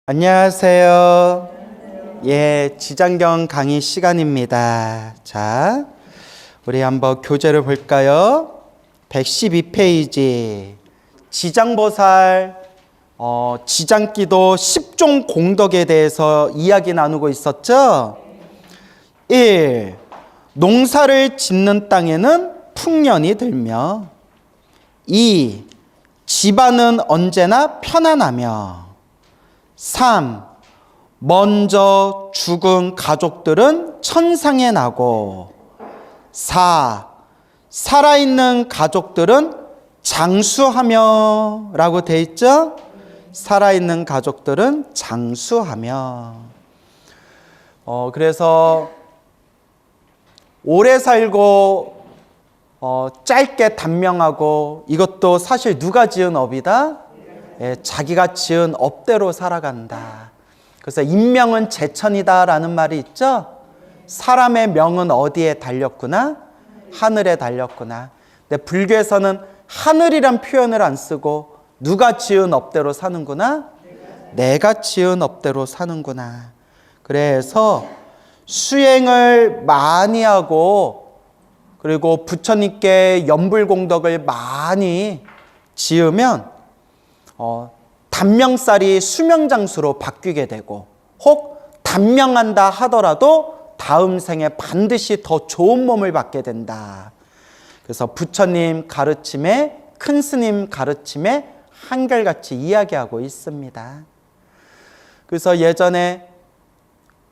안녕하세요. 지장경 강의 시간입니다. 자, 우리 한번 교재를 볼까요? 112페이지. 지장보살, 지장기도 10종 공덕에 대해서 이야기 나누고 있었죠? 1. 농사를 짓는 땅에는 풍년이 들며 2. 집안은 언제나 편안하며 3. 먼저 죽은 가족들은 천상에 나고 4. 살아있는 가족들은 장수하며 라고 돼 있죠? 살아있는 가족들은 장수하며. 그래서 오래 살고 짧게 단명하고 이것도 사실 누가 지은 업이다? 자기가 지은 업대로 살아간다. 그래서 인명은 제천이다 라는 말이 있죠. 사람의 명은 어디에 달렸구나? 하늘에 달렸구나. 근데 불교에서는 하늘이란 표현을 안 쓰고 누가 지은 업대로 사는구나? 내가 지은 업대로 사는구나. 그래서 수행을 많이 하고 그리고 부처님께 연불공덕을 많이 지으면 단명살이 수명장수로 바뀌게 되고 혹 단명한다 하더라도 다음 생에 반드시 더 좋은 몸을 받게 된다. 그래서 부처님 가르침에 큰 스님 가르침에 한결같이 이야기하고 있습니다. 그래서 예전에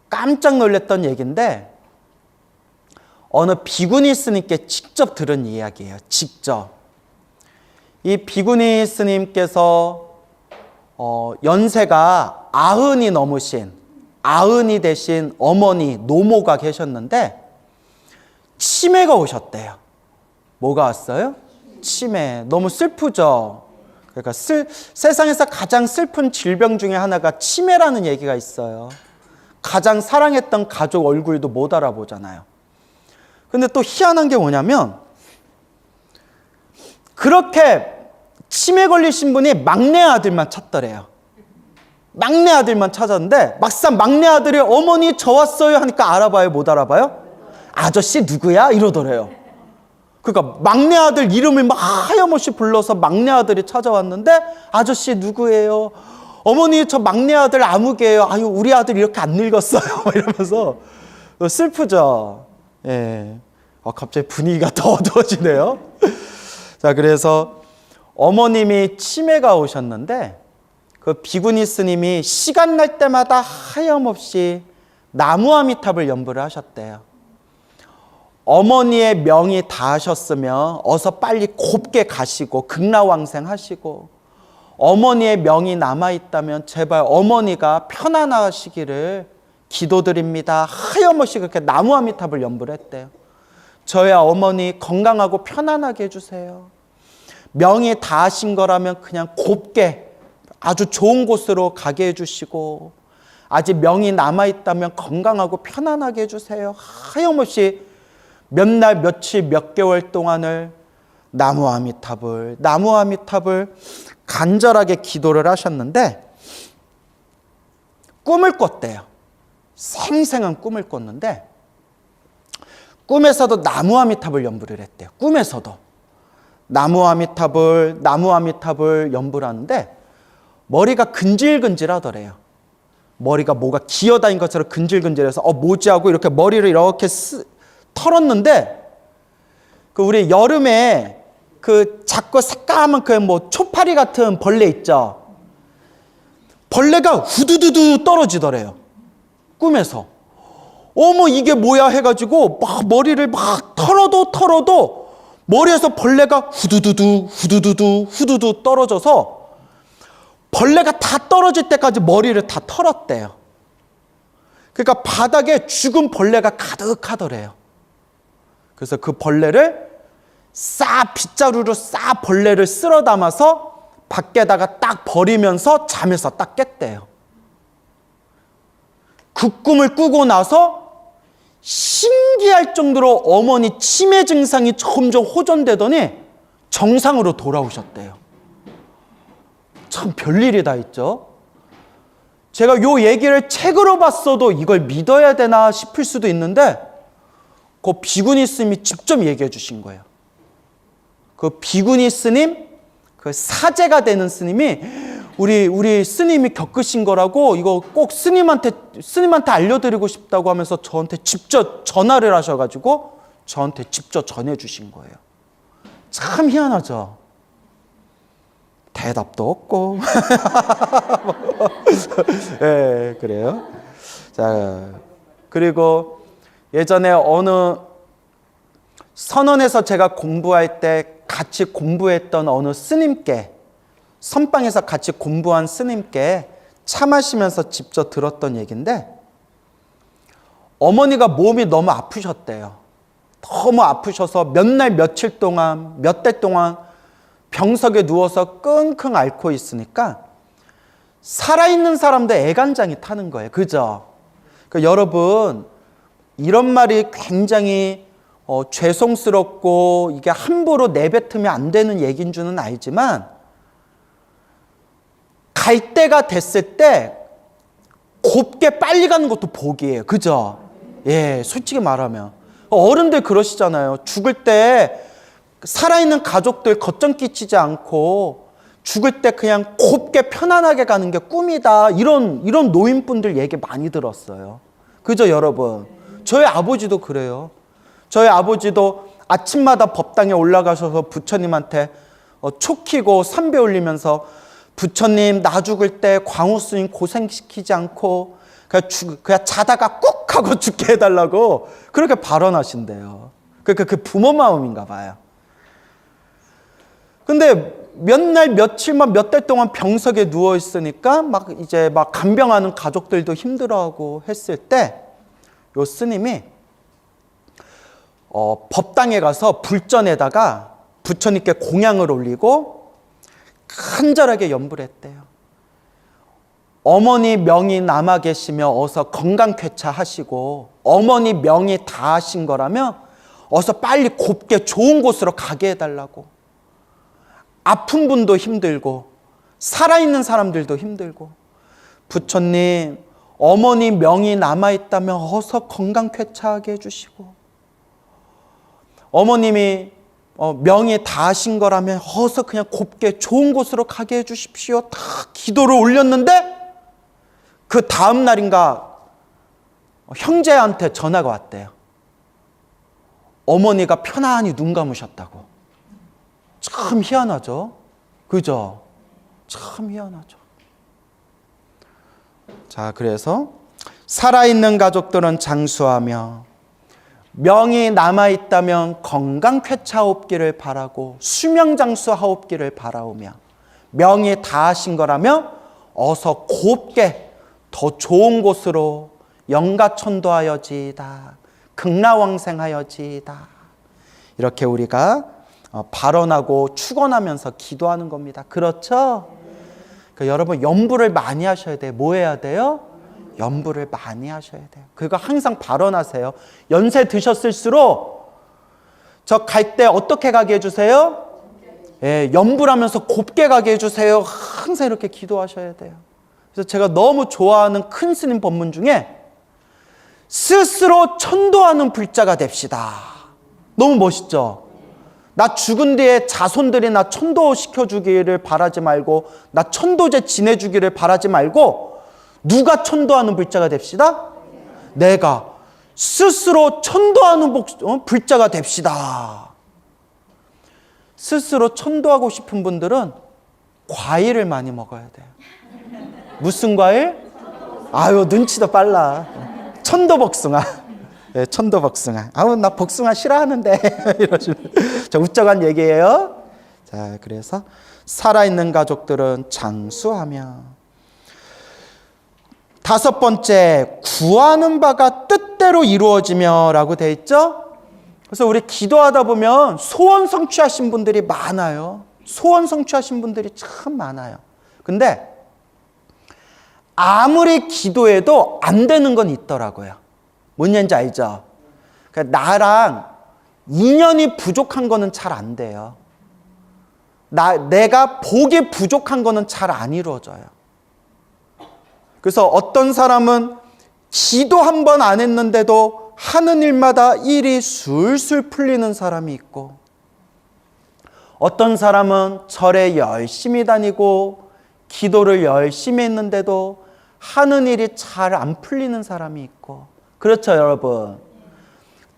깜짝 놀랐던 얘기인데 어느 비구니 스님께 직접 들은 이야기예요. 직접. 이 비구니 스님께서 연세가 90이 넘으신 아흔이 되신 어머니 노모가 계셨는데 치매가 오셨대요. 뭐가 왔어요? 치매. 너무 슬프죠. 그러니까 세상에서 가장 슬픈 질병 중에 하나가 치매라는 얘기가 있어요. 가장 사랑했던 가족 얼굴도 못 알아보잖아요. 근데 또 희한한 게 뭐냐면 그렇게 치매 걸리신 분이 막내 아들만 찾더래요. 막내 아들만 찾았는데 막상 막내 아들이 어머니 저 왔어요 하니까 알아봐요? 못 알아봐요? 아저씨 누구야? 이러더래요. 그러니까 막내 아들 이름을 막 하염없이 불러서 막내 아들이 찾아왔는데 아저씨 누구예요? 어머니 저 막내 아들 아무개예요. 아유 우리 아들 이렇게 안 늙었어요. 이러면서 슬프죠. 예. 갑자기 분위기가 더 어두워지네요. 자, 그래서 어머님이 치매가 오셨는데 그 비구니 스님이 시간 날 때마다 하염없이 나무아미탑을 연불을 하셨대요. 어머니의 명이 닿으셨으면 어서 빨리 곱게 가시고 극락왕생 하시고 어머니의 명이 남아있다면 제발 어머니가 편안하시기를 기도드립니다. 하염없이 그렇게 나무아미탑을 연불을 했대요. 저야 어머니 건강하고 편안하게 해주세요. 명이 닿으신 거라면 그냥 곱게 아주 좋은 곳으로 가게 해주시고 아직 명이 남아있다면 건강하고 편안하게 해주세요. 하염없이 몇 날 며칠 몇 개월 동안을 나무아미탑을 간절하게 기도를 하셨는데 꿈을 꿨대요. 생생한 꿈을 꿨는데 꿈에서도 나무아미탑을 연불을 했대요. 꿈에서도 나무아미탑을 연불하는데 머리가 근질근질하더래요. 머리가 뭐가 기어다닌 것처럼 근질근질해서 뭐지 하고 이렇게 머리를 이렇게 털었는데 그 우리 여름에 그 작고 새까만 그 뭐 초파리 같은 벌레 있죠. 벌레가 후두두두 떨어지더래요. 꿈에서. 어머 이게 뭐야 해가지고 막 머리를 막 털어도 머리에서 벌레가 후두두 떨어져서 벌레가 다 떨어질 때까지 머리를 다 털었대요. 그러니까 바닥에 죽은 벌레가 가득하더래요. 그래서 그 벌레를 빗자루로 벌레를 쓸어 담아서 밖에다가 딱 버리면서 잠에서 딱 깼대요. 그 꿈을 꾸고 나서 신기할 정도로 어머니 치매 증상이 점점 호전되더니 정상으로 돌아오셨대요. 참 별일이 다 있죠. 제가 요 얘기를 책으로 봤어도 이걸 믿어야 되나 싶을 수도 있는데 그 비구니 스님이 직접 얘기해 주신 거예요. 그 비구니 스님, 그 사제가 되는 스님이 우리 스님이 겪으신 거라고 이거 꼭 스님한테 알려드리고 싶다고 하면서 저한테 직접 전화를 하셔가지고 저한테 직접 전해주신 거예요. 참 희한하죠. 대답도 없고. 네, 그래요. 자, 그리고 예전에 어느 선원에서 제가 공부할 때 같이 공부했던 어느 스님께, 선방에서 같이 공부한 스님께 차 마시면서 직접 들었던 얘기인데, 어머니가 몸이 너무 아프셨대요. 너무 아프셔서 몇 날 며칠 동안, 몇 달 동안 병석에 누워서 끙끙 앓고 있으니까 살아있는 사람들 애간장이 타는 거예요. 그죠? 그러니까 여러분, 이런 말이 굉장히 죄송스럽고 이게 함부로 내뱉으면 안 되는 얘기인 줄은 알지만, 갈 때가 됐을 때 곱게 빨리 가는 것도 복이에요. 그죠? 예, 솔직히 말하면. 어른들 그러시잖아요. 죽을 때 살아있는 가족들 걱정 끼치지 않고 죽을 때 그냥 곱게 편안하게 가는 게 꿈이다. 이런 노인분들 얘기 많이 들었어요. 그죠, 여러분? 저희 아버지도 그래요. 저희 아버지도 아침마다 법당에 올라가셔서 부처님한테 초 키고 삼배 올리면서 부처님 나 죽을 때 광우 스님 고생시키지 않고 그냥 자다가 꾹 하고 죽게 해달라고 그렇게 발언하신대요. 그 부모 마음인가 봐요. 근데 몇 날 며칠만 몇 달 동안 병석에 누워 있으니까 막 간병하는 가족들도 힘들어하고 했을 때 요 스님이 법당에 가서 불전에다가 부처님께 공양을 올리고 간절하게 염불을 했대요. 어머니 명이 남아 계시며 어서 건강 쾌차하시고 어머니 명이 다 하신 거라면 어서 빨리 곱게 좋은 곳으로 가게 해달라고. 아픈 분도 힘들고 살아있는 사람들도 힘들고, 부처님 어머니 명이 남아있다면 어서 건강 쾌차하게 해주시고, 어머님이 명이 다 하신 거라면 어서 그냥 곱게 좋은 곳으로 가게 해주십시오. 다 기도를 올렸는데 그 다음 날인가 형제한테 전화가 왔대요. 어머니가 편안히 눈 감으셨다고. 참 희한하죠? 그죠? 참 희한하죠. 자, 그래서 살아있는 가족들은 장수하며 명이 남아있다면 건강 쾌차하옵기를 바라고 수명장수하옵기를 바라오며, 명이 다 하신 거라면 어서 곱게 더 좋은 곳으로 영가천도하여지이다, 극락왕생하여지이다, 이렇게 우리가 발언하고 축원하면서 기도하는 겁니다. 그렇죠? 그러니까 여러분 염불을 많이 하셔야 돼요. 뭐 해야 돼요? 염불을 많이 하셔야 돼요. 그거 항상 발언하세요. 연세 드셨을수록 저 갈 때 어떻게 가게 해주세요? 예, 염불하면서 곱게 가게 해주세요. 항상 이렇게 기도하셔야 돼요. 그래서 제가 너무 좋아하는 큰 스님 법문 중에 스스로 천도하는 불자가 됩시다. 너무 멋있죠? 나 죽은 뒤에 자손들이 나 천도시켜주기를 바라지 말고, 나 천도제 지내주기를 바라지 말고, 누가 천도하는 불자가 됩시다? 내가 스스로 천도하는 불자가 됩시다. 스스로 천도하고 싶은 분들은 과일을 많이 먹어야 돼요. 무슨 과일? 아유, 눈치도 빨라. 천도복숭아. 네, 천도복숭아. 아우, 나 복숭아 싫어하는데. 이러시면. 자, 웃자간 얘기예요. 자, 그래서 살아있는 가족들은 장수하며, 다섯 번째, 구하는 바가 뜻대로 이루어지며 라고 되어 있죠. 그래서 우리 기도하다 보면 소원 성취하신 분들이 많아요. 소원 성취하신 분들이 참 많아요. 근데 아무리 기도해도 안 되는 건 있더라고요. 뭔 얘기인지 알죠? 그러니까 나랑 인연이 부족한 거는 잘 안 돼요. 내가 복이 부족한 거는 잘 안 이루어져요. 그래서 어떤 사람은 기도 한 번 안 했는데도 하는 일마다 일이 술술 풀리는 사람이 있고, 어떤 사람은 절에 열심히 다니고 기도를 열심히 했는데도 하는 일이 잘 안 풀리는 사람이 있고. 그렇죠, 여러분?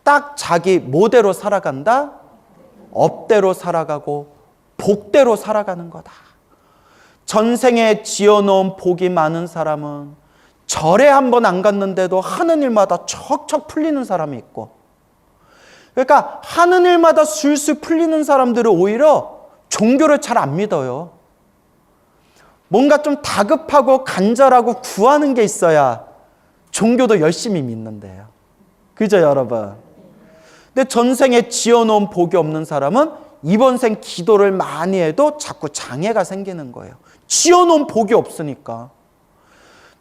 딱 자기 뭐대로 살아간다? 업대로 살아가고 복대로 살아가는 거다. 전생에 지어놓은 복이 많은 사람은 절에 한 번 안 갔는데도 하는 일마다 척척 풀리는 사람이 있고, 그러니까 하는 일마다 술술 풀리는 사람들은 오히려 종교를 잘 안 믿어요. 뭔가 좀 다급하고 간절하고 구하는 게 있어야 종교도 열심히 믿는데요. 그죠, 여러분? 근데 전생에 지어놓은 복이 없는 사람은 이번 생 기도를 많이 해도 자꾸 장애가 생기는 거예요. 지어놓은 복이 없으니까.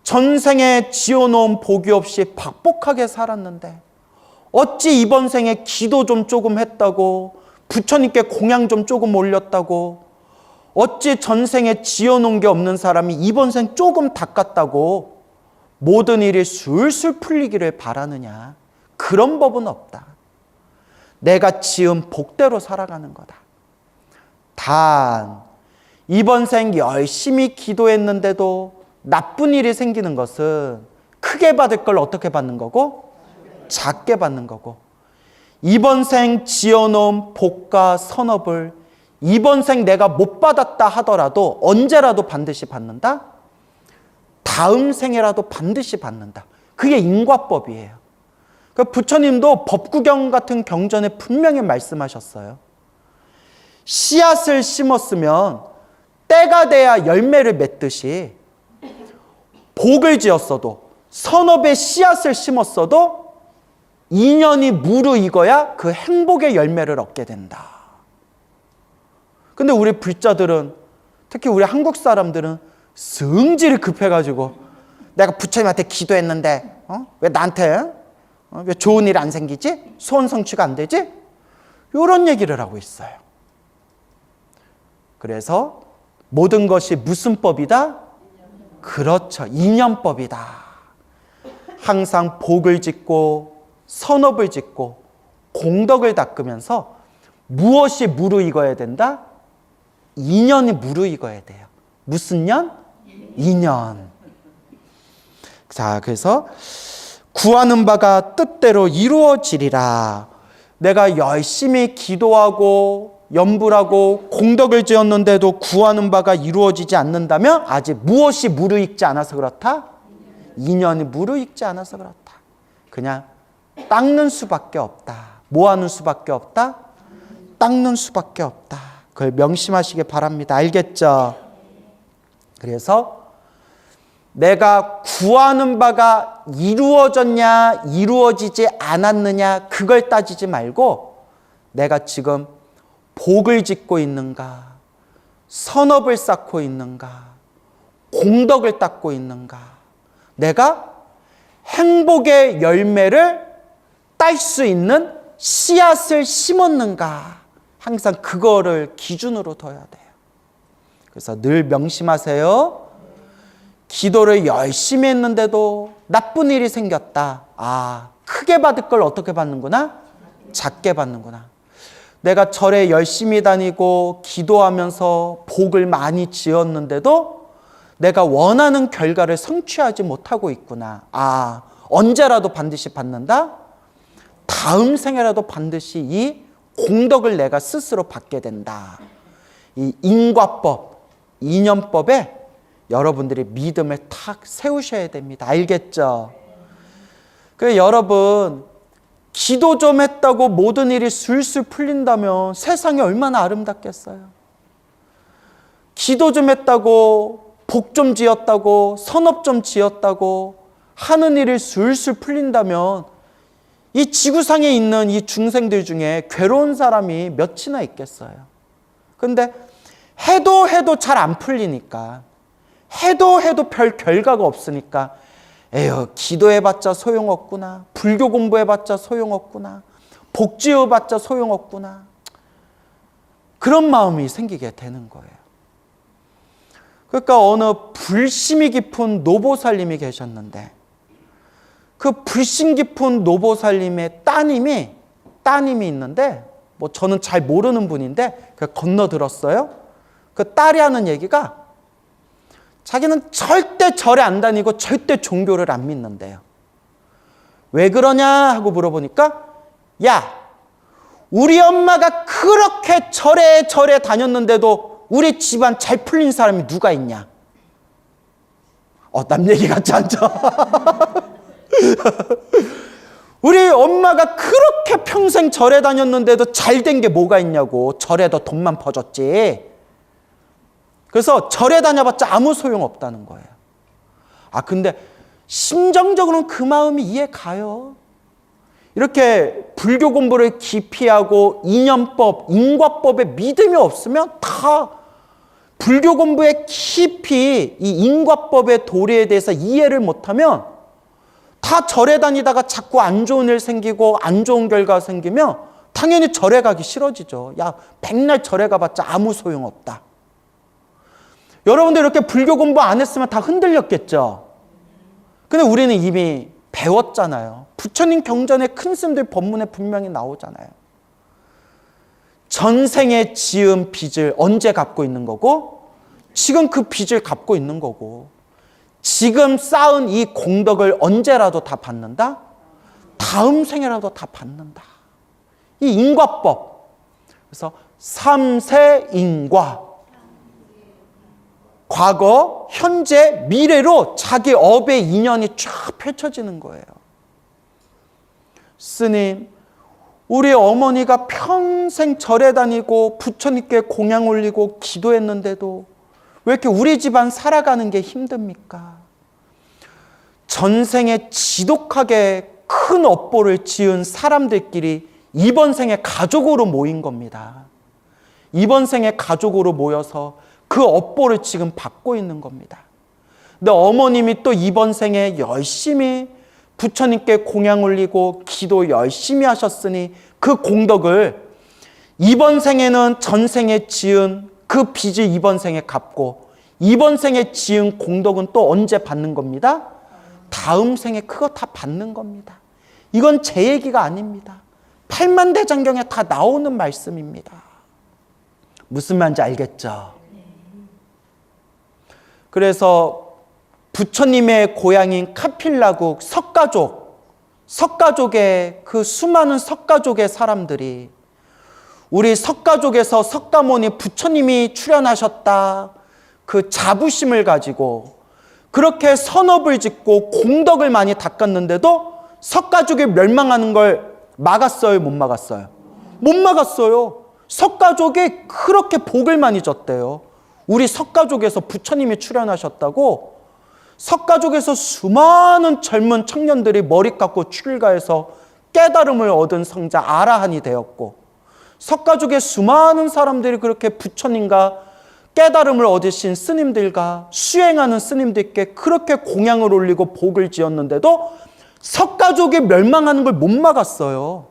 전생에 지어놓은 복이 없이 박복하게 살았는데 어찌 이번 생에 기도 좀 조금 했다고, 부처님께 공양 좀 조금 올렸다고, 어찌 전생에 지어놓은 게 없는 사람이 이번 생 조금 닦았다고 모든 일이 술술 풀리기를 바라느냐. 그런 법은 없다. 내가 지은 복대로 살아가는 거다. 단 이번 생 열심히 기도했는데도 나쁜 일이 생기는 것은 크게 받을 걸 어떻게 받는 거고? 작게 받는 거고, 이번 생 지어놓은 복과 선업을 이번 생 내가 못 받았다 하더라도 언제라도 반드시 받는다? 다음 생에라도 반드시 받는다. 그게 인과법이에요. 부처님도 법구경 같은 경전에 분명히 말씀하셨어요. 씨앗을 심었으면 때가 돼야 열매를 맺듯이 복을 지었어도, 선업의 씨앗을 심었어도 인연이 무르익어야 그 행복의 열매를 얻게 된다. 근데 우리 불자들은, 특히 우리 한국 사람들은 성질이 급해가지고 내가 부처님한테 기도했는데 왜 나한테 왜 좋은 일 안 생기지? 소원 성취가 안 되지? 이런 얘기를 하고 있어요. 그래서 모든 것이 무슨 법이다? 그렇죠. 인연법이다. 항상 복을 짓고 선업을 짓고 공덕을 닦으면서 무엇이 무르익어야 된다? 인연이 무르익어야 돼요. 무슨 년? 인연. 자, 그래서 구하는 바가 뜻대로 이루어지리라. 내가 열심히 기도하고 염불하고 공덕을 지었는데도 구하는 바가 이루어지지 않는다면 아직 무엇이 무르익지 않아서 그렇다? 인연이 무르익지 않아서 그렇다. 그냥 닦는 수밖에 없다. 뭐 하는 수밖에 없다? 닦는 수밖에 없다. 그걸 명심하시기 바랍니다. 알겠죠? 그래서 내가 구하는 바가 이루어졌냐 이루어지지 않았느냐 그걸 따지지 말고 내가 지금 복을 짓고 있는가, 선업을 쌓고 있는가, 공덕을 닦고 있는가, 내가 행복의 열매를 딸 수 있는 씨앗을 심었는가, 항상 그거를 기준으로 둬야 돼요. 그래서 늘 명심하세요. 기도를 열심히 했는데도 나쁜 일이 생겼다. 아, 크게 받을 걸 어떻게 받는구나? 작게 받는구나. 내가 절에 열심히 다니고 기도하면서 복을 많이 지었는데도 내가 원하는 결과를 성취하지 못하고 있구나. 아, 언제라도 반드시 받는다? 다음 생에라도 반드시 이 공덕을 내가 스스로 받게 된다. 이 인과법, 인연법에 여러분들이 믿음을 탁 세우셔야 됩니다. 알겠죠? 그래서 여러분, 기도 좀 했다고 모든 일이 술술 풀린다면 세상이 얼마나 아름답겠어요. 기도 좀 했다고, 복 좀 지었다고, 선업 좀 지었다고 하는 일이 술술 풀린다면 이 지구상에 있는 이 중생들 중에 괴로운 사람이 몇이나 있겠어요. 근데 해도 잘 안 풀리니까, 해도 별 결과가 없으니까 에휴, 기도해봤자 소용없구나, 불교 공부해봤자 소용없구나, 복 지어봤자 소용없구나, 그런 마음이 생기게 되는 거예요. 그러니까 어느 불심이 깊은 노보살님이 계셨는데 그 불심 깊은 노보살님의 따님이 있는데 뭐 저는 잘 모르는 분인데 건너 들었어요. 그 딸이 하는 얘기가 자기는 절대 절에 안 다니고 절대 종교를 안 믿는데요. 왜 그러냐 하고 물어보니까 야, 우리 엄마가 그렇게 절에 다녔는데도 우리 집안 잘 풀린 사람이 누가 있냐? 남 얘기 같지 않죠? 우리 엄마가 그렇게 평생 절에 다녔는데도 잘 된 게 뭐가 있냐고. 절에도 돈만 퍼줬지. 그래서 절에 다녀봤자 아무 소용 없다는 거예요. 근데 심정적으로는 그 마음이 이해가요. 이렇게 불교 공부를 깊이 하고 인연법, 인과법에 믿음이 없으면 다 불교 공부에 깊이 이 인과법의 도리에 대해서 이해를 못하면 다 절에 다니다가 자꾸 안 좋은 일 생기고 안 좋은 결과가 생기면 당연히 절에 가기 싫어지죠. 야, 백날 절에 가봤자 아무 소용없다. 여러분들 이렇게 불교 공부 안 했으면 다 흔들렸겠죠. 근데 우리는 이미 배웠잖아요. 부처님 경전에 큰 스님들 법문에 분명히 나오잖아요. 전생에 지은 빚을 언제 갚고 있는 거고 지금 그 빚을 갚고 있는 거고 지금 쌓은 이 공덕을 언제라도 다 받는다? 다음 생에라도 다 받는다. 이 인과법. 그래서 삼세 인과. 과거, 현재, 미래로 자기 업의 인연이 쫙 펼쳐지는 거예요. 스님, 우리 어머니가 평생 절에 다니고 부처님께 공양 올리고 기도했는데도 왜 이렇게 우리 집안 살아가는 게 힘듭니까? 전생에 지독하게 큰 업보를 지은 사람들끼리 이번 생에 가족으로 모인 겁니다. 이번 생에 가족으로 모여서 그 업보를 지금 받고 있는 겁니다. 근데 어머님이 또 이번 생에 열심히 부처님께 공양 올리고 기도 열심히 하셨으니 그 공덕을 이번 생에는 전생에 지은 그 빚을 이번 생에 갚고 이번 생에 지은 공덕은 또 언제 받는 겁니다? 다음 생에 그거 다 받는 겁니다. 이건 제 얘기가 아닙니다. 팔만대장경에 다 나오는 말씀입니다. 무슨 말인지 알겠죠? 그래서 부처님의 고향인 카필라국 석가족의 그 수많은 석가족의 사람들이 우리 석가족에서 석가모니 부처님이 출연하셨다 그 자부심을 가지고 그렇게 선업을 짓고 공덕을 많이 닦았는데도 석가족이 멸망하는 걸 막았어요? 못 막았어요? 못 막았어요. 석가족이 그렇게 복을 많이 줬대요. 우리 석가족에서 부처님이 출연하셨다고 석가족에서 수많은 젊은 청년들이 머리 깎고 출가해서 깨달음을 얻은 성자 아라한이 되었고 석가족의 수많은 사람들이 그렇게 부처님과 깨달음을 얻으신 스님들과 수행하는 스님들께 그렇게 공양을 올리고 복을 지었는데도 석가족이 멸망하는 걸 못 막았어요.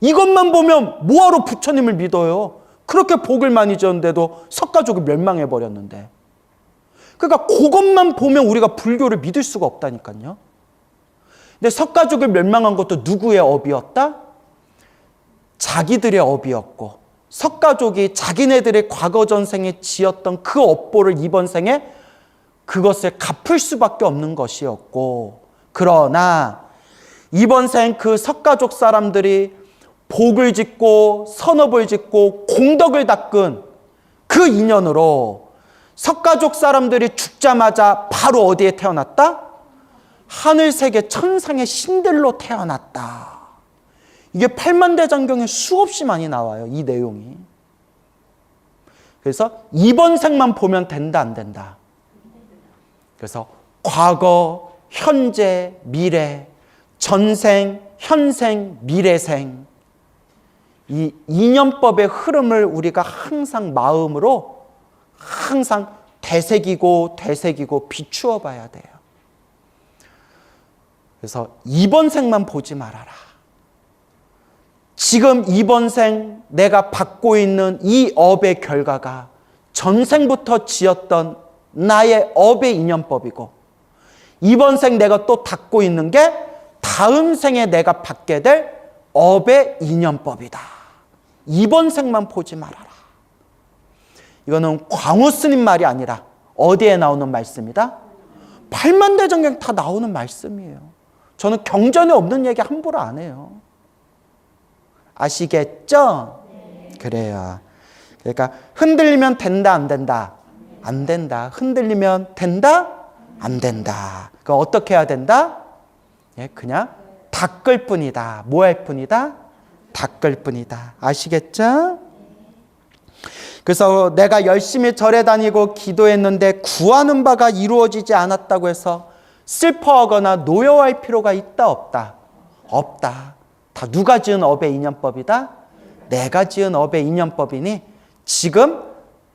이것만 보면 뭐하러 부처님을 믿어요? 그렇게 복을 많이 지었는데도 석가족이 멸망해버렸는데. 그러니까 그것만 보면 우리가 불교를 믿을 수가 없다니까요. 근데 석가족이 멸망한 것도 누구의 업이었다? 자기들의 업이었고 석가족이 자기네들의 과거 전생에 지었던 그 업보를 이번 생에 그것을 갚을 수밖에 없는 것이었고 그러나 이번 생 그 석가족 사람들이 복을 짓고 선업을 짓고 공덕을 닦은 그 인연으로 석가족 사람들이 죽자마자 바로 어디에 태어났다? 하늘세계 천상의 신들로 태어났다. 이게 팔만대장경에 수없이 많이 나와요. 이 내용이. 그래서 이번 생만 보면 된다 안 된다. 그래서 과거, 현재, 미래, 전생, 현생, 미래생 이 인연법의 흐름을 우리가 항상 마음으로 항상 되새기고 비추어 봐야 돼요. 그래서 이번 생만 보지 말아라. 지금 이번 생 내가 받고 있는 이 업의 결과가 전생부터 지었던 나의 업의 인연법이고, 이번 생 내가 또 닦고 있는 게 다음 생에 내가 받게 될 업의 인연법이다. 이번 생만 보지 말아라. 이거는 광우 스님 말이 아니라 어디에 나오는 말씀이다? 팔만대장경 다 나오는 말씀이에요. 저는 경전에 없는 얘기 함부로 안 해요. 아시겠죠? 그래요. 그러니까 흔들리면 된다, 안 된다? 안 된다. 흔들리면 된다? 안 된다. 그럼 어떻게 해야 된다? 그냥 닦을 뿐이다. 뭐 할 뿐이다? 닦을 뿐이다. 아시겠죠? 그래서 내가 열심히 절에 다니고 기도했는데 구하는 바가 이루어지지 않았다고 해서 슬퍼하거나 노여워할 필요가 있다, 없다? 없다. 다 누가 지은 업의 인연법이다? 내가 지은 업의 인연법이니 지금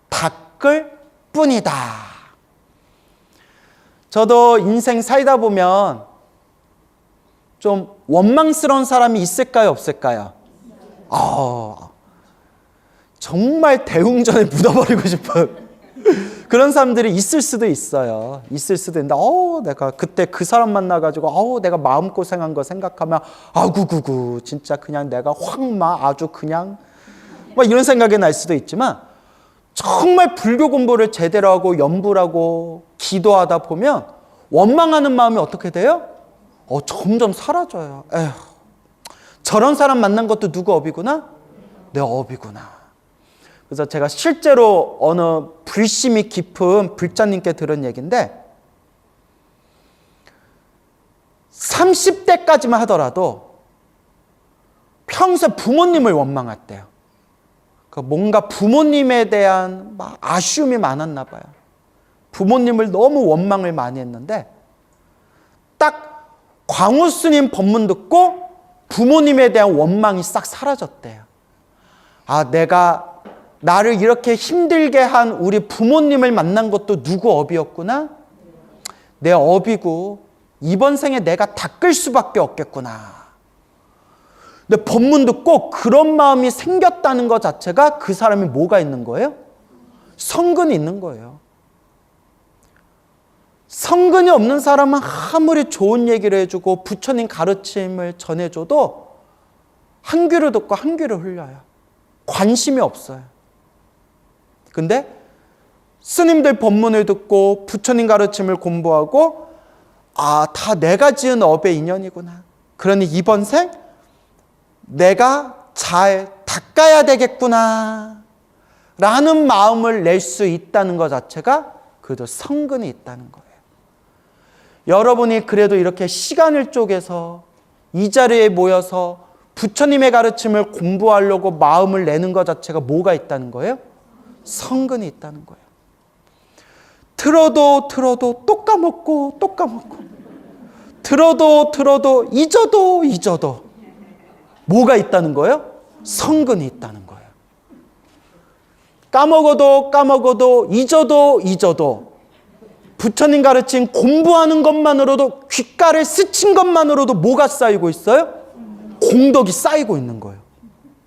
닦을 뿐이다. 저도 인생 살다 보면 좀 원망스러운 사람이 있을까요, 없을까요? 정말 대웅전에 묻어버리고 싶은 그런 사람들이 있을 수도 있어요. 있을 수도 있는데, 내가 그때 그 사람 만나가지고, 내가 마음고생한 거 생각하면, 아구구구, 진짜 그냥 내가 아주 그냥, 막 이런 생각이 날 수도 있지만, 정말 불교 공부를 제대로 하고 연불 하고 기도하다 보면, 원망하는 마음이 어떻게 돼요? 점점 사라져요. 에휴, 저런 사람 만난 것도 누구 업이구나? 내 업이구나. 그래서 제가 실제로 어느 불심이 깊은 불자님께 들은 얘기인데 30대까지만 하더라도 평소에 부모님을 원망했대요. 뭔가 부모님에 대한 아쉬움이 많았나 봐요. 부모님을 너무 원망을 많이 했는데 딱 광우 스님 법문 듣고 부모님에 대한 원망이 싹 사라졌대요. 내가 나를 이렇게 힘들게 한 우리 부모님을 만난 것도 누구 업이었구나? 내 업이고 이번 생에 내가 닦을 수밖에 없겠구나. 근데 법문 듣고 그런 마음이 생겼다는 것 자체가 그 사람이 뭐가 있는 거예요? 성근이 있는 거예요. 성근이 없는 사람은 아무리 좋은 얘기를 해주고 부처님 가르침을 전해줘도 한 귀로 듣고 한 귀로 흘려요. 관심이 없어요. 근데 스님들 법문을 듣고 부처님 가르침을 공부하고 다 내가 지은 업의 인연이구나. 그러니 이번 생 내가 잘 닦아야 되겠구나 라는 마음을 낼 수 있다는 것 자체가 그래도 성근이 있다는 거예요. 여러분이 그래도 이렇게 시간을 쪼개서 이 자리에 모여서 부처님의 가르침을 공부하려고 마음을 내는 것 자체가 뭐가 있다는 거예요? 성근이 있다는 거예요. 들어도 또 까먹고 들어도 잊어도 뭐가 있다는 거예요? 성근이 있다는 거예요. 까먹어도 잊어도 부처님 가르침 공부하는 것만으로도 귓가를 스친 것만으로도 뭐가 쌓이고 있어요? 공덕이 쌓이고 있는 거예요.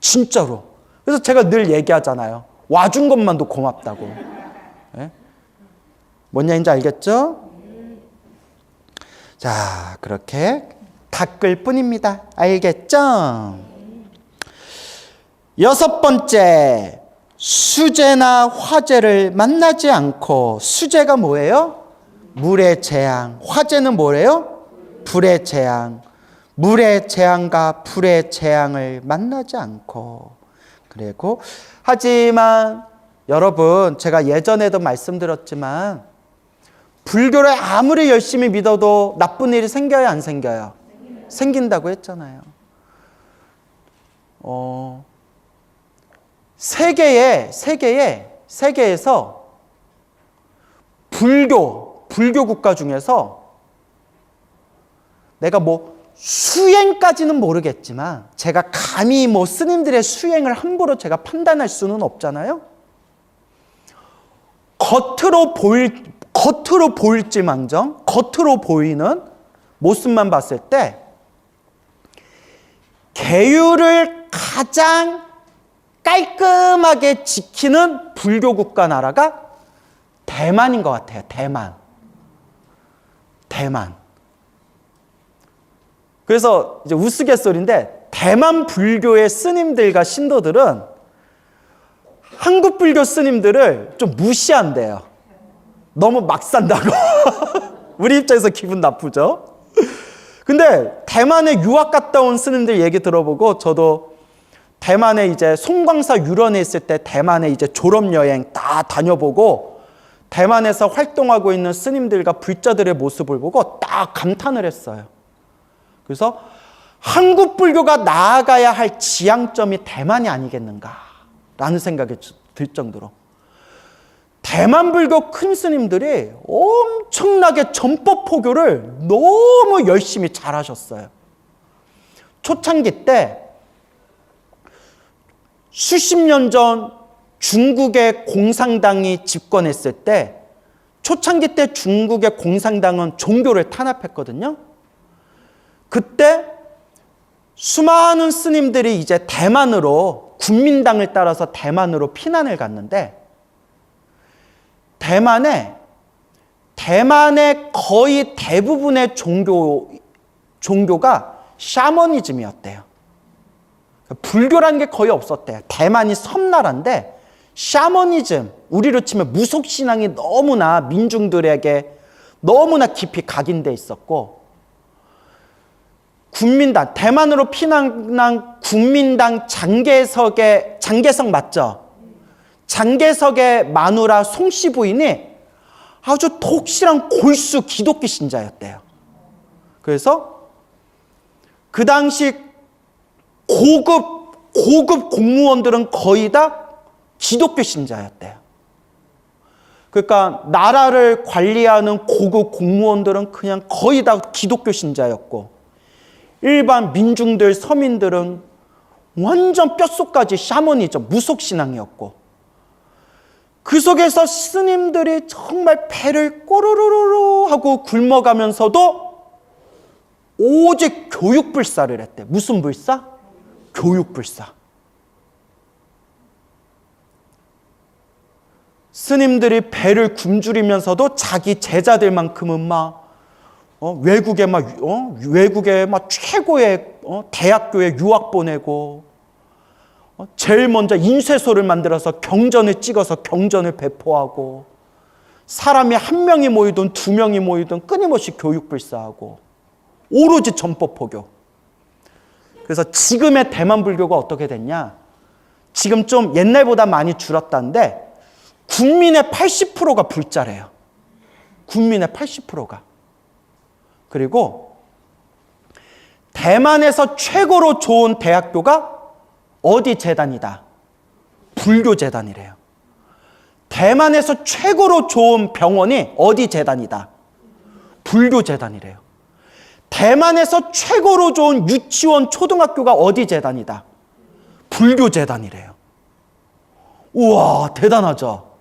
진짜로. 그래서 제가 늘 얘기하잖아요. 와준 것만도 고맙다고. 네? 뭔 얘기인지 알겠죠? 자, 그렇게 닦을 뿐입니다. 알겠죠? 여섯 번째, 수재나 화재를 만나지 않고. 수재가 뭐예요? 물의 재앙. 화재는 뭐래요? 불의 재앙. 물의 재앙과 불의 재앙을 만나지 않고. 그리고 하지만 여러분, 제가 예전에도 말씀드렸지만 불교를 아무리 열심히 믿어도 나쁜 일이 생겨요, 안 생겨요? 생긴다고 했잖아요. 세계에서 불교 국가 중에서 내가 수행까지는 모르겠지만 제가 감히 스님들의 수행을 함부로 제가 판단할 수는 없잖아요. 겉으로 보일지만정, 겉으로 보이는 모습만 봤을 때 계율을 가장 깔끔하게 지키는 불교 국가 나라가 대만인 것 같아요. 대만. 그래서 이제 우스갯소리인데 대만 불교의 스님들과 신도들은 한국 불교 스님들을 좀 무시한대요. 너무 막 산다고. 우리 입장에서 기분 나쁘죠? 근데 대만에 유학 갔다 온 스님들 얘기 들어보고 저도 대만에 이제 송광사 유런에 있을 때 대만에 이제 졸업여행 다 다녀보고 대만에서 활동하고 있는 스님들과 불자들의 모습을 보고 딱 감탄을 했어요. 그래서 한국 불교가 나아가야 할 지향점이 대만이 아니겠는가라는 생각이 들 정도로 대만 불교 큰 스님들이 엄청나게 전법 포교를 너무 열심히 잘하셨어요. 초창기 때 수십 년 전 중국의 공산당이 집권했을 때 초창기 때 중국의 공산당은 종교를 탄압했거든요. 그때 수많은 스님들이 이제 대만으로 국민당을 따라서 대만으로 피난을 갔는데 대만의 거의 대부분의 종교가 샤머니즘이었대요. 불교라는 게 거의 없었대요. 대만이 섬나라인데 샤머니즘, 우리로 치면 무속신앙이 너무나 민중들에게 너무나 깊이 각인돼 있었고 국민당, 대만으로 피난한 국민당 장개석 맞죠? 장개석의 마누라 송씨 부인이 아주 독실한 골수 기독교 신자였대요. 그래서 그 당시 고급 공무원들은 거의 다 기독교 신자였대요. 그러니까 나라를 관리하는 고급 공무원들은 그냥 거의 다 기독교 신자였고 일반 민중들, 서민들은 완전 뼛속까지 샤머니즘, 무속신앙이었고 그 속에서 스님들이 정말 배를 꼬르르르 하고 굶어가면서도 오직 교육불사를 했대. 무슨 불사? 교육불사. 스님들이 배를 굶주리면서도 자기 제자들만큼은 외국에 최고의 대학교에 유학 보내고 제일 먼저 인쇄소를 만들어서 경전을 찍어서 경전을 배포하고 사람이 한 명이 모이든 두 명이 모이든 끊임없이 교육불사하고 오로지 전법포교. 그래서 지금의 대만 불교가 어떻게 됐냐? 지금 좀 옛날보다 많이 줄었다는데 국민의 80%가 불자래요. 국민의 80%가. 그리고 대만에서 최고로 좋은 대학교가 어디 재단이다? 불교재단이래요. 대만에서 최고로 좋은 병원이 어디 재단이다? 불교재단이래요. 대만에서 최고로 좋은 유치원, 초등학교가 어디 재단이다? 불교재단이래요. 우와, 대단하죠?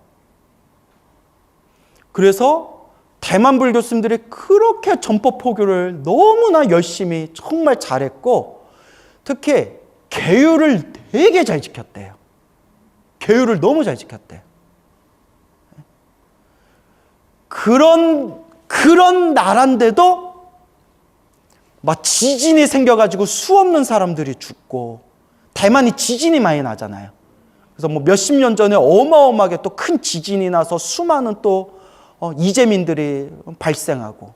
그래서 대만 불교 스님들이 그렇게 전법 포교를 너무나 열심히 정말 잘했고 특히 계율을 되게 잘 지켰대요. 계율을 너무 잘 지켰대요. 그런 나라인데도 막 지진이 생겨가지고 수 없는 사람들이 죽고 대만이 지진이 많이 나잖아요. 그래서 몇십 년 전에 어마어마하게 또 큰 지진이 나서 수많은 또 이재민들이 발생하고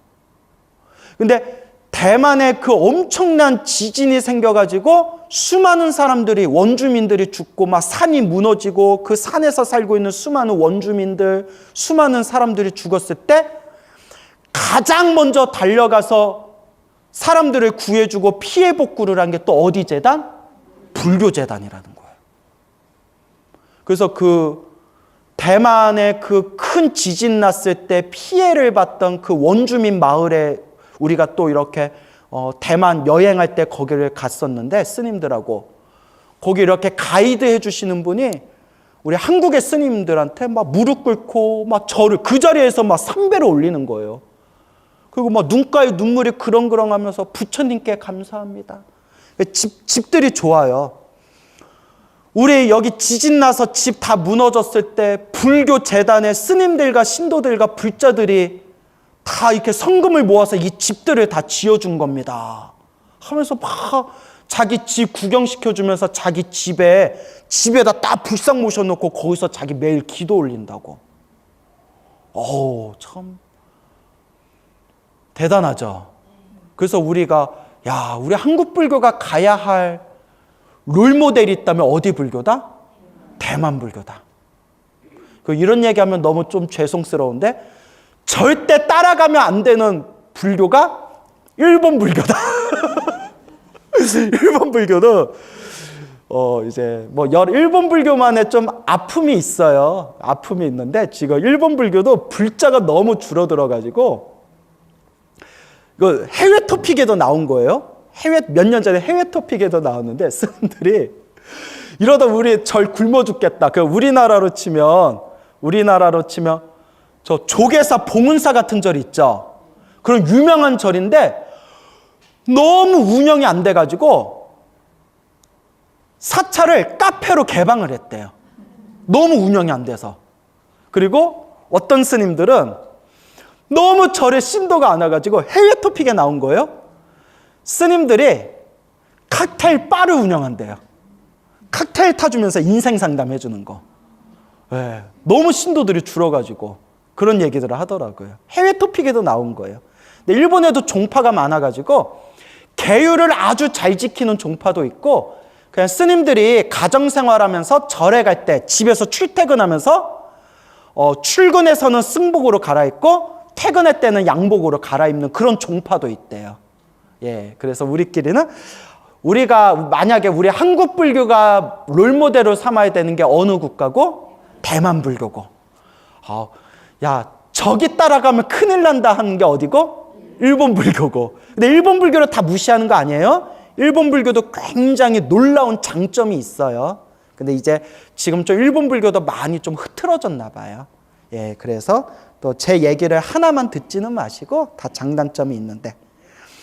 근데 대만에 그 엄청난 지진이 생겨가지고 수많은 사람들이 원주민들이 죽고 막 산이 무너지고 그 산에서 살고 있는 수많은 원주민들 수많은 사람들이 죽었을 때 가장 먼저 달려가서 사람들을 구해주고 피해 복구를 한 게 또 어디 재단? 불교재단이라는 거예요. 그래서 그 대만에 그 큰 지진 났을 때 피해를 봤던 그 원주민 마을에 우리가 또 이렇게 대만 여행할 때 거기를 갔었는데 스님들하고 거기 이렇게 가이드 해주시는 분이 우리 한국의 스님들한테 막 무릎 꿇고 막 절을 그 자리에서 막 삼배를 올리는 거예요. 그리고 막 눈가에 눈물이 그렁그렁하면서 부처님께 감사합니다. 집들이 좋아요. 우리 여기 지진 나서 집 다 무너졌을 때 불교 재단의 스님들과 신도들과 불자들이 다 이렇게 성금을 모아서 이 집들을 다 지어준 겁니다. 하면서 막 자기 집 구경시켜주면서 자기 집에다 딱 불상 모셔놓고 거기서 자기 매일 기도 올린다고. 참 대단하죠. 그래서 우리가 우리 한국 불교가 가야 할 롤모델이 있다면 어디 불교다? 대만 불교다. 이런 얘기하면 너무 좀 죄송스러운데 절대 따라가면 안 되는 불교가 일본 불교다. 일본 불교도 일본 불교만의 좀 아픔이 있어요. 아픔이 있는데 지금 일본 불교도 불자가 너무 줄어들어가지고 이거 해외 토픽에도 나온 거예요. 몇 년 전에 해외 토픽에도 나왔는데 스님들이 이러다 우리 절 굶어 죽겠다. 우리나라로 치면 저 조계사 봉은사 같은 절이 있죠. 그런 유명한 절인데 너무 운영이 안 돼가지고 사찰을 카페로 개방을 했대요. 너무 운영이 안 돼서. 그리고 어떤 스님들은 너무 절에 신도가 안 와가지고 해외 토픽에 나온 거예요. 스님들이 칵테일 바를 운영한대요. 칵테일 타주면서 인생 상담 해주는 거. 너무 신도들이 줄어가지고 그런 얘기들을 하더라고요. 해외 토픽에도 나온 거예요. 근데 일본에도 종파가 많아가지고 계율을 아주 잘 지키는 종파도 있고 그냥 스님들이 가정생활하면서 절에 갈 때 집에서 출퇴근하면서 출근해서는 승복으로 갈아입고 퇴근할 때는 양복으로 갈아입는 그런 종파도 있대요. 그래서 우리가 만약에 우리 한국 불교가 롤모델로 삼아야 되는 게 어느 국가고? 대만 불교고. 저기 따라가면 큰일 난다 하는 게 어디고? 일본 불교고. 근데 일본 불교를 다 무시하는 거 아니에요? 일본 불교도 굉장히 놀라운 장점이 있어요. 근데 이제 지금 좀 일본 불교도 많이 좀 흐트러졌나 봐요. 그래서 또 제 얘기를 하나만 듣지는 마시고 다 장단점이 있는데.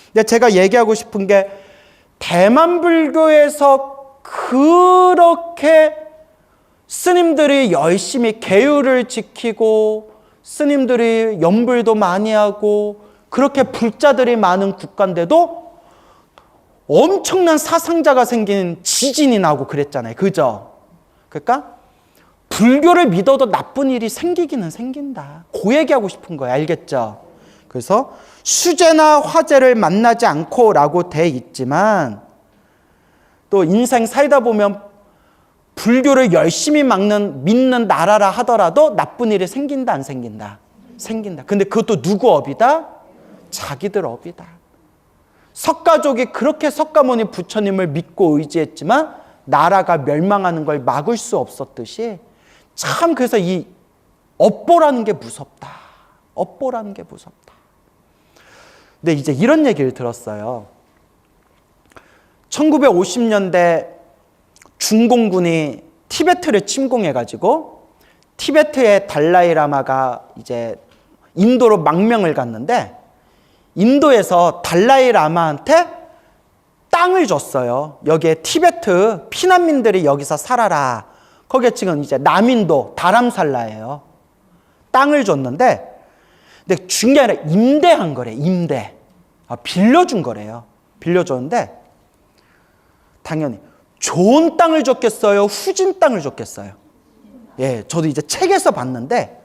근데 제가 얘기하고 싶은 게 대만 불교에서 그렇게 스님들이 열심히 계율을 지키고 스님들이 연불도 많이 하고 그렇게 불자들이 많은 국가인데도 엄청난 사상자가 생긴 지진이 나고 그랬잖아요. 그죠? 그러니까 불교를 믿어도 나쁜 일이 생기기는 생긴다. 그 얘기하고 싶은 거예요. 알겠죠? 그래서 수재나 화재를 만나지 않고 라고 돼 있지만 또 인생 살다 보면 불교를 열심히 믿는 나라라 하더라도 나쁜 일이 생긴다 안 생긴다? 생긴다. 근데 그것도 누구 업이다? 자기들 업이다. 석가족이 그렇게 석가모니 부처님을 믿고 의지했지만 나라가 멸망하는 걸 막을 수 없었듯이 참 그래서 이 업보라는 게 무섭다. 업보라는 게 무섭다. 근데 이제 이런 얘기를 들었어요. 1950년대 중공군이 티베트를 침공해가지고 티베트의 달라이라마가 이제 인도로 망명을 갔는데 인도에서 달라이라마한테 땅을 줬어요. 여기에 티베트 피난민들이 여기서 살아라. 거기에 지금 이제 남인도 다람살라예요. 땅을 줬는데 근데 중요한 게 아니라 임대한 거래. 임대. 빌려준 거래요. 빌려줬는데 당연히 좋은 땅을 줬겠어요? 후진 땅을 줬겠어요? 저도 이제 책에서 봤는데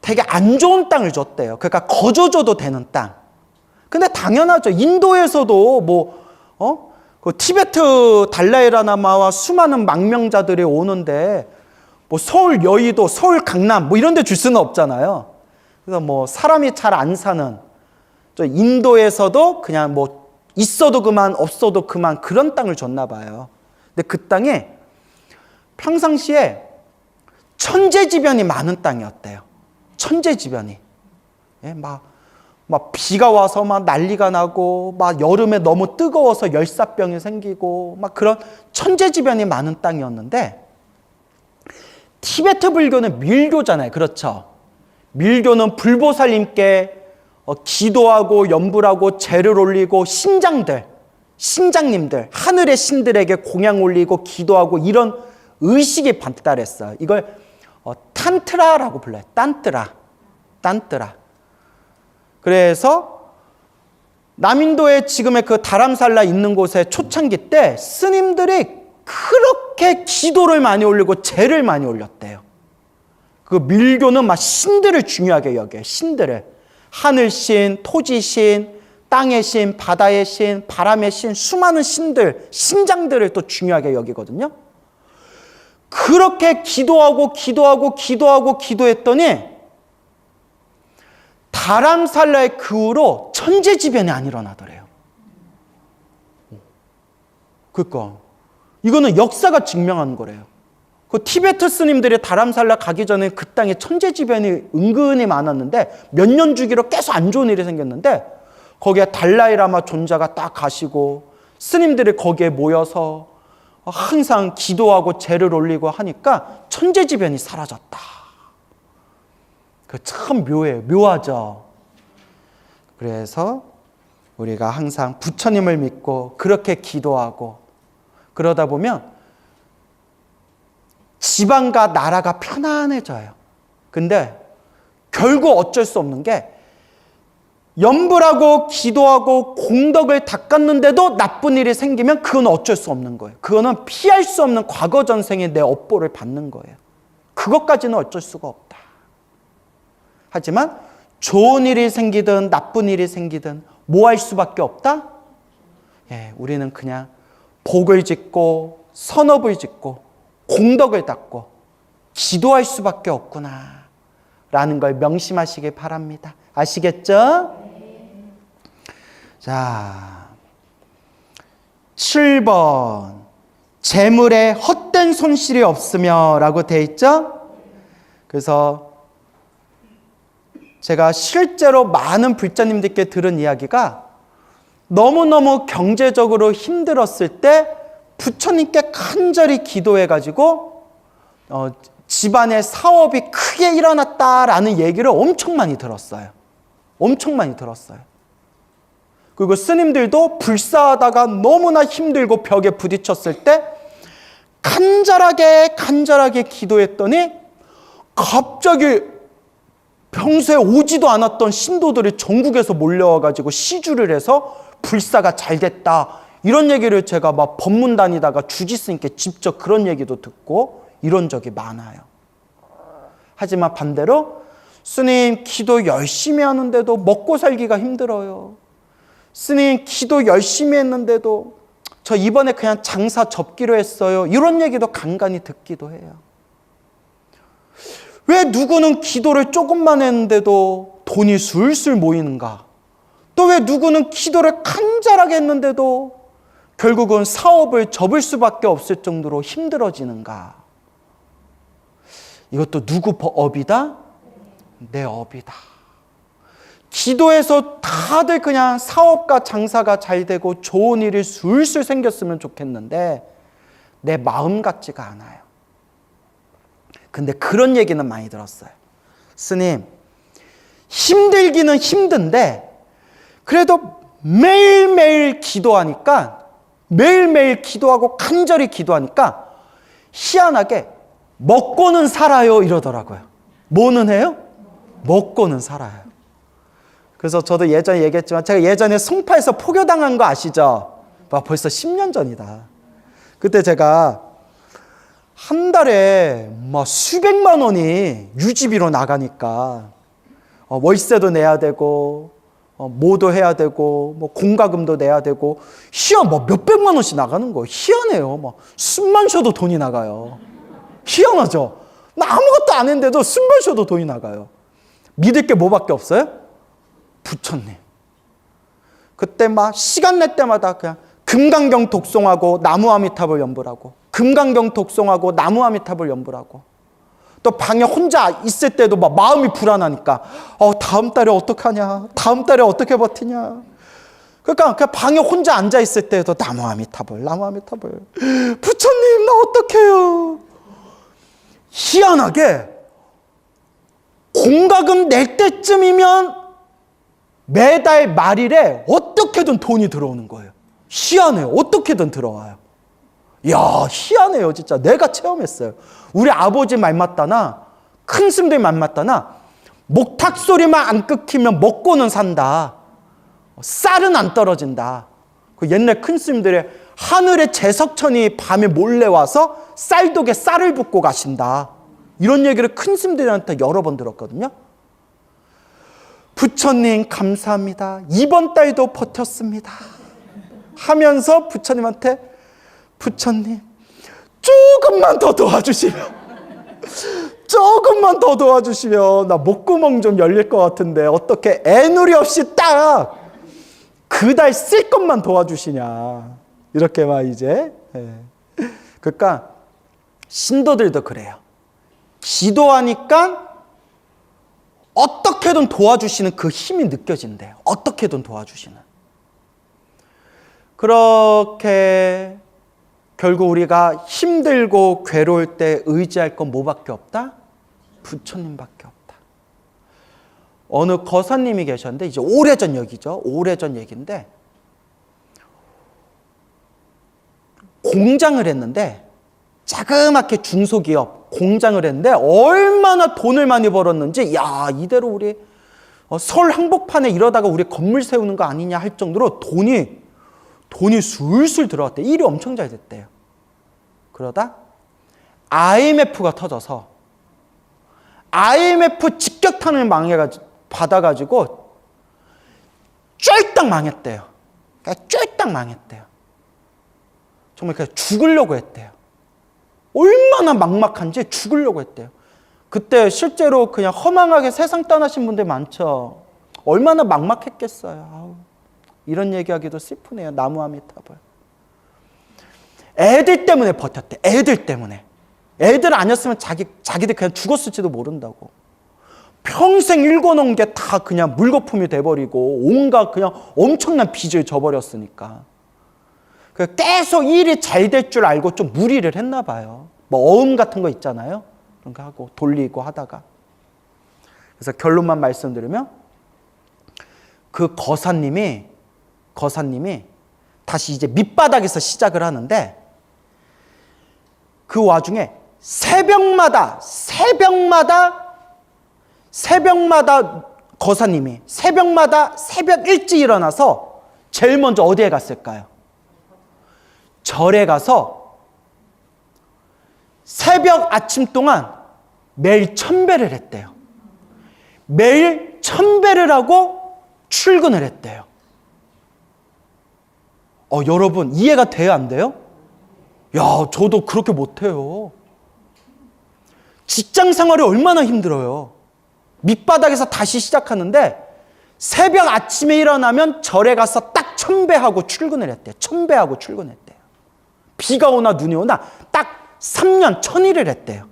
되게 안 좋은 땅을 줬대요. 그러니까 거저줘도 되는 땅. 근데 당연하죠. 인도에서도 그 티베트 달라이라마와 수많은 망명자들이 오는데 서울 여의도, 서울 강남 이런 데 줄 수는 없잖아요. 그래서 사람이 잘 안 사는 저 인도에서도 그냥 있어도 그만 없어도 그만 그런 땅을 줬나 봐요. 근데 그 땅에 평상시에 천재지변이 많은 땅이었대요. 천재지변이. 막 비가 와서 막 난리가 나고 막 여름에 너무 뜨거워서 열사병이 생기고 막 그런 천재지변이 많은 땅이었는데 티베트 불교는 밀교잖아요. 그렇죠? 밀교는 불보살님께 기도하고 연불하고 제를 올리고 신장님들 하늘의 신들에게 공양 올리고 기도하고 이런 의식이 발달했어요. 이걸 탄트라라고 불러요. 딴뜨라. 그래서 남인도의 지금의 그 다람살라 있는 곳에 초창기 때 스님들이 그렇게 기도를 많이 올리고 제를 많이 올렸대요. 그 밀교는 막 신들을 중요하게 여겨요. 신들을. 하늘신, 토지신, 땅의 신, 바다의 신, 바람의 신, 수많은 신들, 신장들을 또 중요하게 여기거든요. 그렇게 기도했더니 다람살라의 그 후로 천재지변이 안 일어나더래요. 그러니까 이거는 역사가 증명한 거래요. 그 티베트 스님들이 다람살라 가기 전에 그 땅에 천재지변이 은근히 많았는데 몇 년 주기로 계속 안 좋은 일이 생겼는데 거기에 달라이라마 존자가 딱 가시고 스님들이 거기에 모여서 항상 기도하고 제를 올리고 하니까 천재지변이 사라졌다. 그 참 묘해요. 묘하죠. 그래서 우리가 항상 부처님을 믿고 그렇게 기도하고 그러다 보면 집안과 나라가 편안해져요. 근데 결국 어쩔 수 없는 게 염불하고 기도하고 공덕을 닦았는데도 나쁜 일이 생기면 그건 어쩔 수 없는 거예요. 그거는 피할 수 없는 과거 전생의 내 업보를 받는 거예요. 그것까지는 어쩔 수가 없다. 하지만 좋은 일이 생기든 나쁜 일이 생기든 뭐 할 수밖에 없다? 우리는 그냥 복을 짓고 선업을 짓고 공덕을 닦고 기도할 수밖에 없구나 라는 걸 명심하시길 바랍니다. 아시겠죠? 자, 7번 재물에 헛된 손실이 없으며 라고 되어 있죠? 그래서 제가 실제로 많은 불자님들께 들은 이야기가 너무너무 경제적으로 힘들었을 때 부처님께 간절히 기도해가지고 집안의 사업이 크게 일어났다라는 얘기를 엄청 많이 들었어요. 엄청 많이 들었어요. 그리고 스님들도 불사하다가 너무나 힘들고 벽에 부딪혔을 때 간절하게 기도했더니 갑자기 평소에 오지도 않았던 신도들이 전국에서 몰려와가지고 시주를 해서 불사가 잘 됐다. 이런 얘기를 제가 막 법문 다니다가 주지스님께 직접 그런 얘기도 듣고 이런 적이 많아요. 하지만 반대로 스님 기도 열심히 하는데도 먹고 살기가 힘들어요. 스님 기도 열심히 했는데도 저 이번에 그냥 장사 접기로 했어요. 이런 얘기도 간간히 듣기도 해요. 왜 누구는 기도를 조금만 했는데도 돈이 술술 모이는가? 또 왜 누구는 기도를 간절하게 했는데도 결국은 사업을 접을 수밖에 없을 정도로 힘들어지는가? 이것도 누구 업이다? 내 업이다. 기도해서 다들 그냥 사업과 장사가 잘 되고 좋은 일이 술술 생겼으면 좋겠는데 내 마음 같지가 않아요. 근데 그런 얘기는 많이 들었어요. 스님, 힘들기는 힘든데 그래도 매일매일 기도하니까 매일매일 기도하고 간절히 기도하니까 희한하게 먹고는 살아요 이러더라고요. 뭐는 해요? 먹고는 살아요. 그래서 저도 예전에 얘기했지만 제가 예전에 송파에서 포교당한 거 아시죠? 벌써 10년 전이다. 그때 제가 한 달에 막 수백만 원이 유지비로 나가니까 월세도 내야 되고 뭐도 해야 되고 뭐 공과금도 내야 되고 뭐 몇백만 원씩 나가는 거예요. 희한해요. 막 숨만 쉬어도 돈이 나가요. 희한하죠? 나 아무것도 안 했는데도 숨만 쉬어도 돈이 나가요. 믿을 게 뭐밖에 없어요? 부처님. 그때 막 시간 낼 때마다 그냥 금강경 독송하고 나무아미탑을 연불하고 금강경 독송하고 나무아미탑을 연불하고 또 방에 혼자 있을 때도 막 마음이 불안하니까 다음 달에 어떡하냐, 다음 달에 어떻게 버티냐. 그러니까 그 방에 혼자 앉아 있을 때도 나무아미탑을 부처님 나 어떡해요. 희한하게 공과금 낼 때쯤이면 매달 말일에 어떻게든 돈이 들어오는 거예요. 희한해요. 어떻게든 들어와요. 이야, 희한해요, 진짜. 내가 체험했어요. 우리 아버지 말 맞다나, 큰 스님들 말 맞다나, 목탁 소리만 안 끊기면 먹고는 산다. 쌀은 안 떨어진다. 그 옛날 큰 스님들의 하늘의 제석천이 밤에 몰래 와서 쌀독에 쌀을 붓고 가신다. 이런 얘기를 큰 스님들한테 여러 번 들었거든요. 부처님 감사합니다. 이번 달도 버텼습니다. 하면서 부처님한테 부처님 조금만 더 도와주시면 조금만 더 도와주시면 나 목구멍 좀 열릴 것 같은데 어떻게 애누리 없이 딱 그 달 쓸 것만 도와주시냐. 이렇게 막 이제. 그러니까 신도들도 그래요. 기도하니까 어떻게든 도와주시는 그 힘이 느껴진대요. 어떻게든 도와주시는. 그렇게 결국 우리가 힘들고 괴로울 때 의지할 건 뭐밖에 없다? 부처님밖에 없다. 어느 거사님이 계셨는데 이제 오래전 얘기죠. 오래전 얘기인데 공장을 했는데 자그맣게 중소기업 공장을 했는데 얼마나 돈을 많이 벌었는지 야 이대로 우리 서울 한복판에 이러다가 우리 건물 세우는 거 아니냐 할 정도로 돈이 술술 들어왔대요. 일이 엄청 잘 됐대요. 그러다 IMF가 터져서 IMF 직격탄을 받아가지고 쫄딱 망했대요. 그러니까 쫄딱 망했대요. 정말 그냥 죽으려고 했대요. 얼마나 막막한지 죽으려고 했대요. 그때 실제로 그냥 허망하게 세상 떠나신 분들 많죠. 얼마나 막막했겠어요. 아우, 이런 얘기하기도 슬프네요. 나무 아미타불. 애들 때문에 버텼대. 애들 때문에. 애들 아니었으면 자기들 그냥 죽었을지도 모른다고. 평생 읽어놓은 게 다 그냥 물거품이 돼버리고 온갖 그냥 엄청난 빚을 져버렸으니까. 계속 일이 잘 될 줄 알고 좀 무리를 했나 봐요. 뭐 어음 같은 거 있잖아요. 그런 거 하고 돌리고 하다가. 그래서 결론만 말씀드리면 그 거사님이 다시 이제 밑바닥에서 시작을 하는데 그 와중에 새벽마다 거사님이 새벽마다 새벽 일찍 일어나서 제일 먼저 어디에 갔을까요? 절에 가서 새벽 아침 동안 매일 1000배를 했대요. 매일 1000배를 하고 출근을 했대요. 여러분 이해가 돼요? 안 돼요? 야, 저도 그렇게 못해요. 직장 생활이 얼마나 힘들어요. 밑바닥에서 다시 시작하는데 새벽 아침에 일어나면 절에 가서 딱 1000배 하고 출근을 했대요. 1000배 하고 출근했대요. 비가 오나 눈이 오나 딱 3년 1000일을 했대요.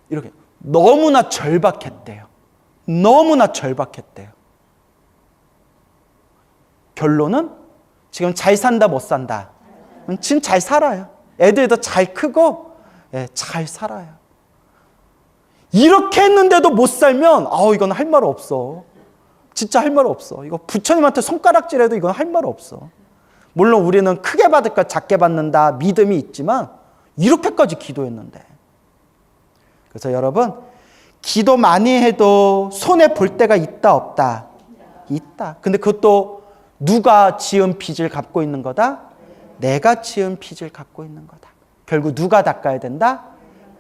이렇게 너무나 절박했대요. 너무나 절박했대요. 결론은 지금 잘 산다 못 산다? 지금 잘 살아요. 애들도 잘 크고 잘 살아요. 이렇게 했는데도 못 살면 이건 할 말 없어. 진짜 할 말 없어. 이거 부처님한테 손가락질해도 이건 할 말 없어. 물론 우리는 크게 받을까 작게 받는다 믿음이 있지만 이렇게까지 기도했는데. 그래서 여러분 기도 많이 해도 손해 볼 때가 있다 없다? 있다. 근데 그것도 누가 지은 빚을 갚고 있는 거다? 내가 지은 빚을 갚고 있는 거다. 결국 누가 닦아야 된다?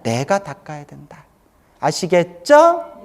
내가 닦아야 된다. 아시겠죠?